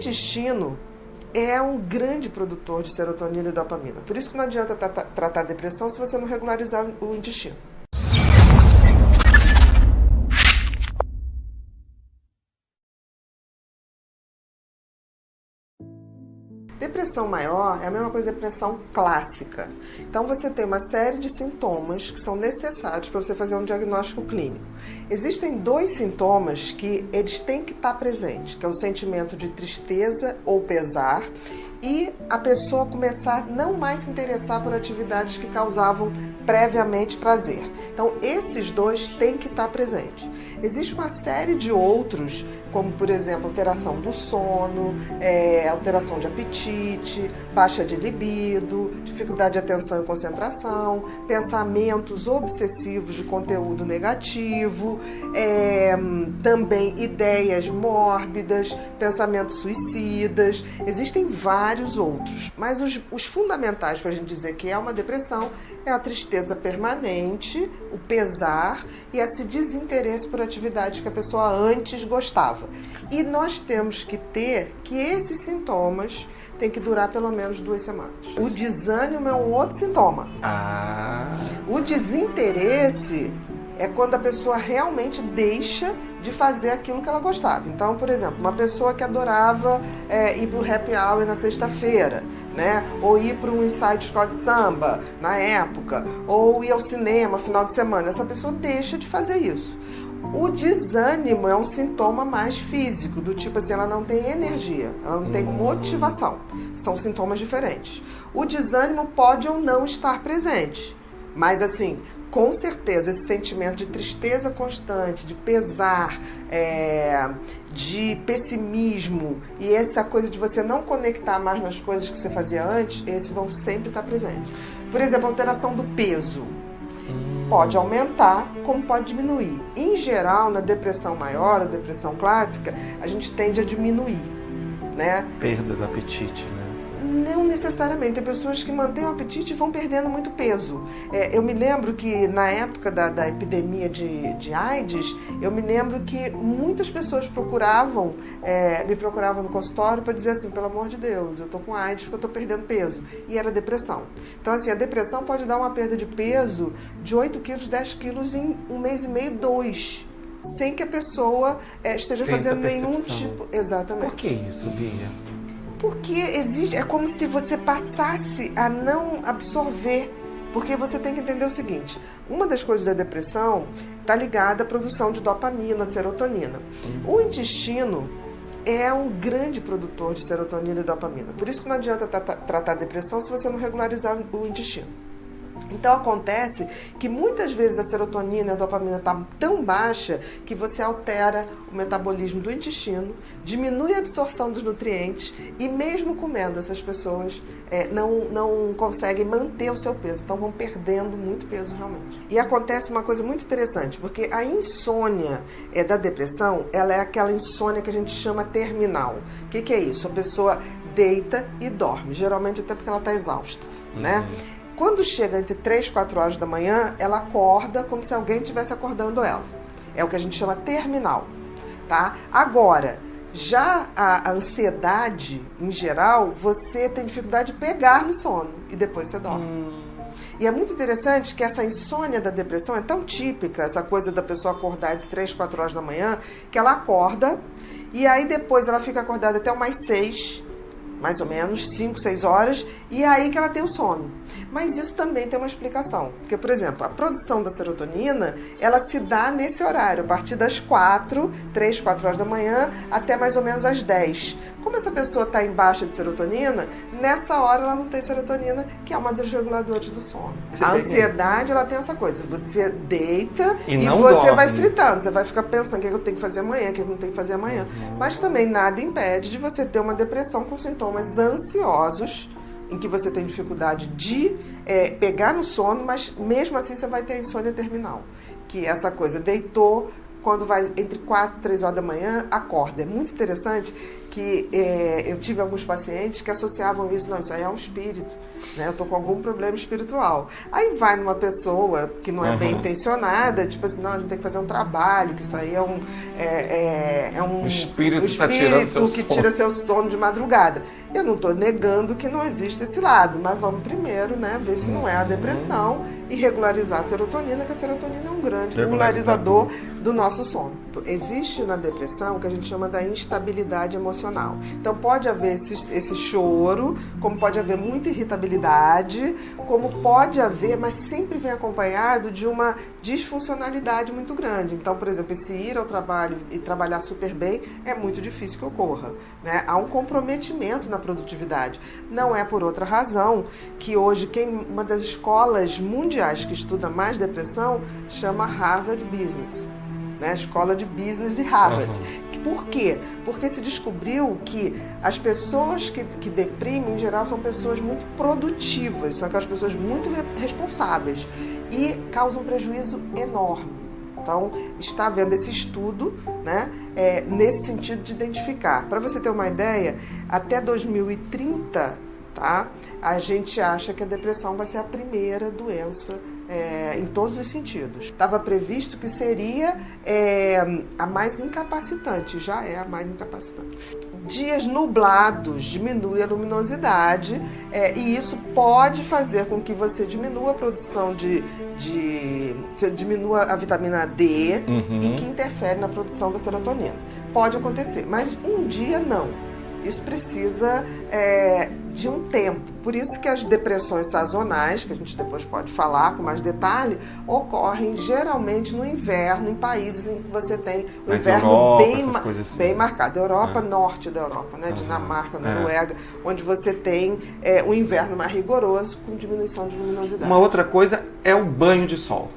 intestino é um grande produtor de serotonina e dopamina. Por isso que não adianta tratar a depressão se você não regularizar o intestino. Depressão maior é a mesma coisa que depressão clássica. Então, você tem uma série de sintomas que são necessários para você fazer um diagnóstico clínico. Existem 2 sintomas que eles têm que estar presentes, que é o sentimento de tristeza ou pesar e a pessoa começar a não mais se interessar por atividades que causavam previamente prazer. Então, esses 2 têm que estar presentes. Existe uma série de outros, como, por exemplo, alteração do sono, alteração de apetite, baixa de libido, dificuldade de atenção e concentração, pensamentos obsessivos de conteúdo negativo, também ideias mórbidas, pensamentos suicidas. Existem vários outros, mas os fundamentais para a gente dizer que é uma depressão é a tristeza permanente, o pesar e esse desinteresse por atividades que a pessoa antes gostava. E nós temos que ter que esses sintomas têm que durar pelo menos 2 semanas. O desânimo é um outro sintoma. O desinteresse é quando a pessoa realmente deixa de fazer aquilo que ela gostava. Então, por exemplo, uma pessoa que adorava ir para o happy hour na sexta-feira, né? Ou ir para um ensaio de escola de samba na época, ou ir ao cinema final de semana, essa pessoa deixa de fazer isso. O desânimo é um sintoma mais físico, do tipo assim, ela não tem energia, ela não tem motivação. São sintomas diferentes. O desânimo pode ou não estar presente, mas assim, com certeza, esse sentimento de tristeza constante, de pesar, de pessimismo e essa coisa de você não conectar mais nas coisas que você fazia antes, esses vão sempre estar presentes. Por exemplo, a alteração do peso. Pode aumentar, como pode diminuir. Em geral, na depressão maior, ou depressão clássica, a gente tende a diminuir, né? Perda do apetite, né? Não necessariamente. Tem pessoas que mantêm o apetite e vão perdendo muito peso. Eu me lembro que na época da epidemia de AIDS, eu me lembro que muitas pessoas me procuravam no consultório para dizer assim, pelo amor de Deus, eu estou com AIDS porque eu estou perdendo peso. E era depressão. Então, assim, a depressão pode dar uma perda de peso de 8 quilos, 10 quilos em 1 mês e meio, 2. Sem que a pessoa esteja fazendo nenhum tipo... Exatamente. Por que isso, Bia? Porque é como se você passasse a não absorver. Porque você tem que entender o seguinte, uma das coisas da depressão está ligada à produção de dopamina, serotonina. O intestino é um grande produtor de serotonina e dopamina. Por isso que não adianta tratar a depressão se você não regularizar o intestino. Então, acontece que muitas vezes a serotonina e a dopamina estão tão baixa que você altera o metabolismo do intestino, diminui a absorção dos nutrientes e mesmo comendo, essas pessoas não conseguem manter o seu peso. Então, vão perdendo muito peso realmente. E acontece uma coisa muito interessante, porque a insônia da depressão, ela é aquela insônia que a gente chama terminal. O que é isso? A pessoa deita e dorme, geralmente até porque ela está exausta, né? Quando chega entre 3 e 4 horas da manhã, ela acorda como se alguém estivesse acordando ela. É o que a gente chama terminal, tá? Agora, já a ansiedade, em geral, você tem dificuldade de pegar no sono e depois você dorme. E é muito interessante que essa insônia da depressão é tão típica, essa coisa da pessoa acordar entre 3 e 4 horas da manhã, que ela acorda e aí depois ela fica acordada até umas 6, mais ou menos, 5, 6 horas, e é aí que ela tem o sono. Mas isso também tem uma explicação. Porque, por exemplo, a produção da serotonina, ela se dá nesse horário, a partir das 3, 4 horas da manhã, até mais ou menos às 10. Como essa pessoa está em baixa de serotonina, nessa hora ela não tem serotonina, que é uma dos reguladores do sono. A ansiedade, ela tem essa coisa. Você deita e você dorme. Vai fritando. Você vai ficar pensando o que eu tenho que fazer amanhã, o que eu não tenho que fazer amanhã. Mas também nada impede de você ter uma depressão com sintomas ansiosos, em que você tem dificuldade de pegar no sono, mas mesmo assim você vai ter a insônia terminal. Que é essa coisa, deitou, quando vai entre 4 e 3 horas da manhã, acorda. É muito interessante que eu tive alguns pacientes que associavam isso, não, isso aí é um espírito, né? Eu tô com algum problema espiritual. Aí vai numa pessoa que não é bem intencionada, tipo assim, não, a gente tem que fazer um trabalho, que isso aí é um espírito que tá tirando seu que sono. tira seu sono de madrugada. Eu não estou negando que não existe esse lado, mas vamos primeiro, né, ver se não é a depressão e regularizar a serotonina, que a serotonina é um grande regularizador do nosso sono. Existe na depressão o que a gente chama da instabilidade emocional. Então pode haver esse choro, como pode haver muita irritabilidade, como pode haver, mas sempre vem acompanhado de uma disfuncionalidade muito grande. Então, por exemplo, esse ir ao trabalho e trabalhar super bem é muito difícil que ocorra, né? Há um comprometimento na produtividade. Não é por outra razão que hoje uma das escolas mundiais que estuda mais depressão chama Harvard Business, né? A escola de business de Harvard. Por quê? Porque se descobriu que as pessoas que deprimem, em geral, são pessoas muito produtivas, são aquelas pessoas muito responsáveis e causam um prejuízo enorme. Então, está havendo esse estudo, né, nesse sentido de identificar. Para você ter uma ideia, até 2030, tá, a gente acha que a depressão vai ser a primeira doença em todos os sentidos. Estava previsto que seria a mais incapacitante, já é a mais incapacitante. Dias nublados diminui a luminosidade e isso pode fazer com que você diminua a produção você diminua a vitamina D e que interfere na produção da serotonina. Pode acontecer, mas um dia não. Isso precisa de um tempo. Por isso que as depressões sazonais, que a gente depois pode falar com mais detalhe, ocorrem geralmente no inverno, em países em que você tem o inverno Europa, bem marcado. Europa, norte da Europa, né? Dinamarca, Noruega, onde você tem um inverno mais rigoroso com diminuição de luminosidade. Uma outra coisa é o banho de sol.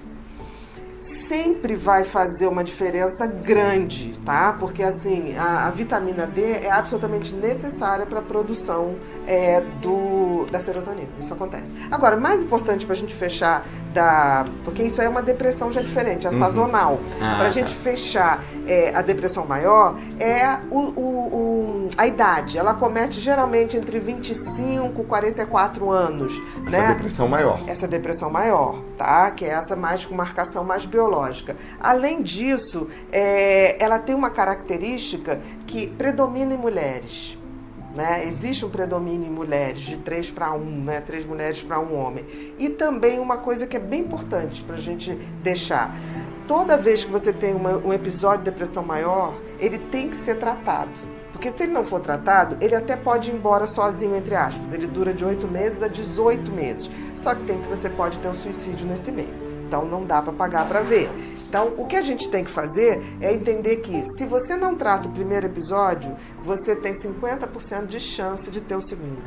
Sempre vai fazer uma diferença grande, tá? Porque, assim, a vitamina D é absolutamente necessária para a produção da serotonina. Isso acontece. Agora, mais importante para a gente fechar, porque isso aí é uma depressão já diferente, é sazonal. Para a gente fechar a depressão maior, a idade. Ela comete geralmente entre 25 e 44 anos. Essa depressão maior. Essa depressão maior, tá? Que é essa mais com marcação mais biológica. Além disso, ela tem uma característica que predomina em mulheres. Né? Existe um predomínio em mulheres de 3 para 1, né? 3 mulheres para 1 homem. E também uma coisa que é bem importante para a gente deixar. Toda vez que você tem um episódio de depressão maior, ele tem que ser tratado. Porque se ele não for tratado, ele até pode ir embora sozinho, entre aspas. Ele dura de 8 meses a 18 meses. Só que você pode ter um suicídio nesse meio. Então não dá para pagar para ver. Então, o que a gente tem que fazer é entender que, se você não trata o primeiro episódio, você tem 50% de chance de ter o segundo.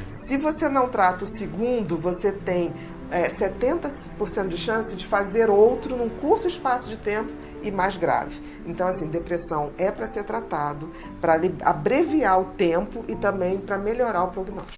Se você não trata o segundo, você tem 70% de chance de fazer outro num curto espaço de tempo e mais grave. Então, assim, depressão é para ser tratado, para abreviar o tempo e também para melhorar o prognóstico.